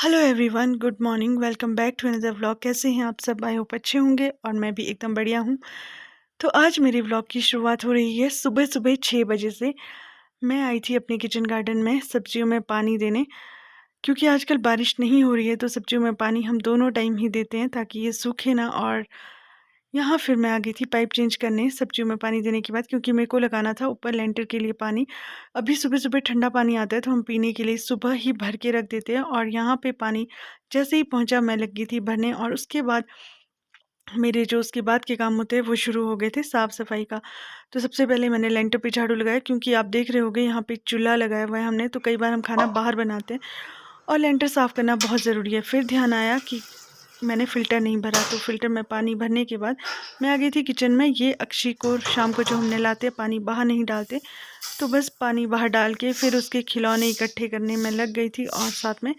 Hello everyone, good morning. Welcome back to another vlog. कैसे हैं आप सब? आई होप अच्छे होंगे और मैं भी एकदम बढ़िया हूँ। तो आज मेरी व्लॉग की शुरुआत हो रही है सुबह सुबह 6 बजे से। मैं आई थी अपने किचन गार्डन में सब्जियों में पानी देने, क्योंकि आजकल बारिश नहीं हो रही है तो सब्जियों में पानी हम दोनों टाइम ही देते हैं ताकि ये सूखे ना। और यहाँ फिर मैं आ गई थी पाइप चेंज करने सब्जियों में पानी देने के बाद, क्योंकि मेरे को लगाना था ऊपर लेंटर के लिए पानी। अभी सुबह सुबह ठंडा पानी आता है तो हम पीने के लिए सुबह ही भर के रख देते हैं। और यहाँ पे पानी जैसे ही पहुँचा मैं लगी थी भरने, और उसके बाद मेरे जो उसके बाद के काम होते हैं वो शुरू हो गए थे साफ़ सफाई का। तो सबसे पहले मैंने लेंटर पे झाड़ू लगाया, क्योंकि आप देख रहे होंगे यहाँ पे चूल्हा लगाया हुआ है हमने, तो कई बार हम खाना बाहर बनाते हैं और लेंटर साफ़ करना बहुत ज़रूरी है। फिर ध्यान आया कि मैंने फ़िल्टर नहीं भरा, तो फ़िल्टर में पानी भरने के बाद मैं आ गई थी किचन में। ये अक्षी को शाम को जो हम नहलाते हैं पानी बाहर नहीं डालते, तो बस पानी बाहर डाल के फिर उसके खिलौने इकट्ठे करने में लग गई थी और साथ में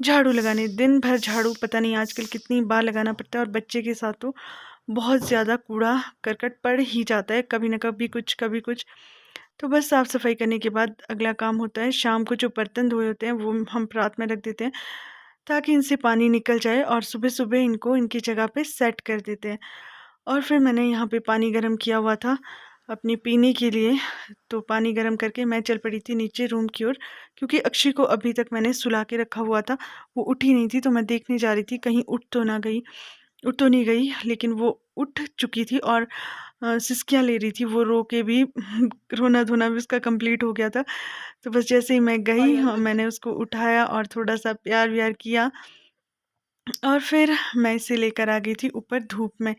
झाड़ू लगाने। दिन भर झाड़ू पता नहीं आजकल कितनी बार लगाना पड़ता है, और बच्चे के साथ तो बहुत ज़्यादा कूड़ा करकट पड़ ही जाता है, कभी ना कभी कुछ कभी कुछ। तो बस साफ़ सफाई करने के बाद अगला काम होता है शाम को जो बर्तन धोए होते हैं वो हम रात में रख देते हैं ताकि इनसे पानी निकल जाए, और सुबह सुबह इनको इनकी जगह पे सेट कर देते हैं। और फिर मैंने यहाँ पे पानी गर्म किया हुआ था अपने पीने के लिए, तो पानी गर्म करके मैं चल पड़ी थी नीचे रूम की ओर, क्योंकि अक्षी को अभी तक मैंने सुला के रखा हुआ था। वो उठी नहीं थी तो मैं देखने जा रही थी कहीं उठ तो नहीं गई, लेकिन वो उठ चुकी थी और सिसकियाँ ले रही थी। वो रो के भी रोना धोना भी उसका कंप्लीट हो गया था। तो बस जैसे ही मैं गई मैंने उसको उठाया और थोड़ा सा प्यार व्यार किया, और फिर मैं इसे लेकर आ गई थी ऊपर धूप में,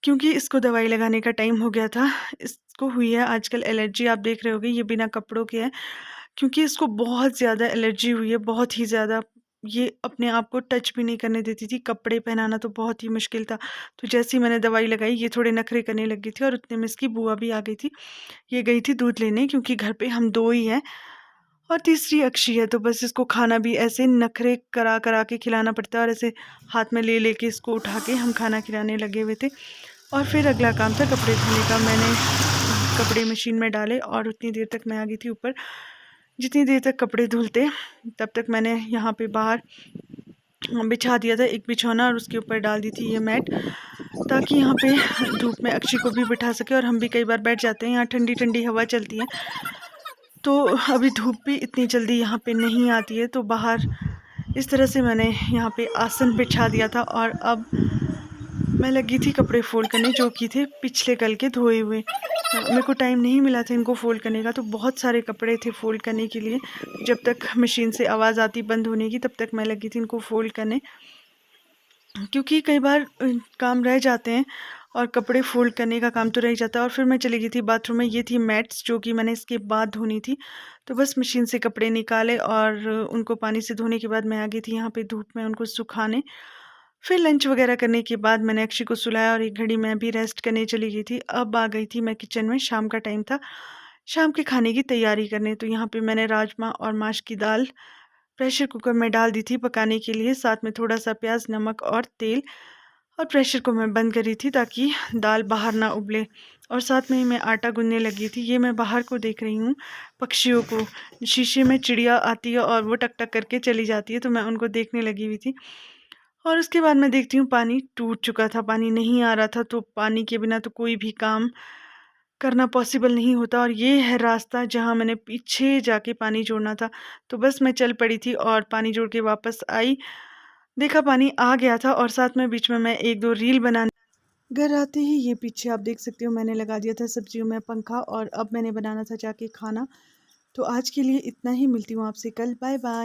क्योंकि इसको दवाई लगाने का टाइम हो गया था। इसको हुई है आजकल एलर्जी, आप देख रहे होंगे ये बिना कपड़ों के है, क्योंकि इसको बहुत ज़्यादा एलर्जी हुई है, बहुत ही ज़्यादा। ये अपने आप को टच भी नहीं करने देती थी, कपड़े पहनाना तो बहुत ही मुश्किल था। तो जैसे ही मैंने दवाई लगाई ये थोड़े नखरे करने लगी थी, और उतने में इसकी बुआ भी आ गई थी। ये गई थी दूध लेने, क्योंकि घर पे हम 2 ही हैं और तीसरी अक्षी है, तो बस इसको खाना भी ऐसे नखरे करा करा के खिलाना पड़ता है, और ऐसे हाथ में ले लेके इसको उठा के हम खाना खिलाने लगे हुए थे। और फिर अगला काम था कपड़े धोने का। मैंने कपड़े मशीन में डाले और उतनी देर तक मैं आ गई थी ऊपर। जितनी देर तक कपड़े धुलते तब तक मैंने यहाँ पे बाहर बिछा दिया था एक बिछौना, और उसके ऊपर डाल दी थी ये मैट, ताकि यहाँ पे धूप में अक्षी को भी बिठा सके। और हम भी कई बार बैठ जाते हैं, यहाँ ठंडी ठंडी हवा चलती है, तो अभी धूप भी इतनी जल्दी यहाँ पे नहीं आती है। तो बाहर इस तरह से मैंने यहाँ पे आसन बिछा दिया था, और अब मैं लगी थी कपड़े फोल्ड करने, जो कि थे पिछले कल के धोए हुए। मेरे को टाइम नहीं मिला था इनको फ़ोल्ड करने का, तो बहुत सारे कपड़े थे फ़ोल्ड करने के लिए। जब तक मशीन से आवाज़ आती बंद होने की तब तक मैं लगी थी इनको फ़ोल्ड करने, क्योंकि कई बार काम रह जाते हैं और कपड़े फ़ोल्ड करने का काम तो रह ही जाता है। और फिर मैं चली गई थी बाथरूम में। ये थी मैट्स जो कि मैंने इसके बाद धोनी थी, तो बस मशीन से कपड़े निकाले और उनको पानी से धोने के बाद मैं आ गई थी यहाँ पे धूप में उनको सुखाने। फिर लंच वगैरह करने के बाद मैंने अक्षय को सुलाया और एक घड़ी मैं भी रेस्ट करने चली गई थी। अब आ गई थी मैं किचन में, शाम का टाइम था, शाम के खाने की तैयारी करने। तो यहाँ पे मैंने राजमा और माश की दाल प्रेशर कुकर में डाल दी थी पकाने के लिए, साथ में थोड़ा सा प्याज, नमक और तेल, और प्रेशर को मैं बंद करी थी ताकि दाल बाहर ना उबले। और साथ में ही मैं आटा गूंदने लगी थी। ये मैं बाहर को देख रही हूँ, पक्षियों को। शीशे में चिड़िया आती है और वो टक टक करके चली जाती है, तो मैं उनको देखने लगी हुई थी। और उसके बाद मैं देखती हूँ पानी टूट चुका था, पानी नहीं आ रहा था। तो पानी के बिना तो कोई भी काम करना पॉसिबल नहीं होता, और ये है रास्ता जहाँ मैंने पीछे जाके पानी जोड़ना था। तो बस मैं चल पड़ी थी और पानी जोड़ के वापस आई, देखा पानी आ गया था, और साथ में बीच में मैं एक दो रील बनाने घर आते ही ये पीछे आप देख सकते हो मैंने लगा दिया था सब्जियों में पंखा, और अब मैंने बनाना था जाके खाना। तो आज के लिए इतना ही, मिलती हूँ आपसे कल, बाय बाय।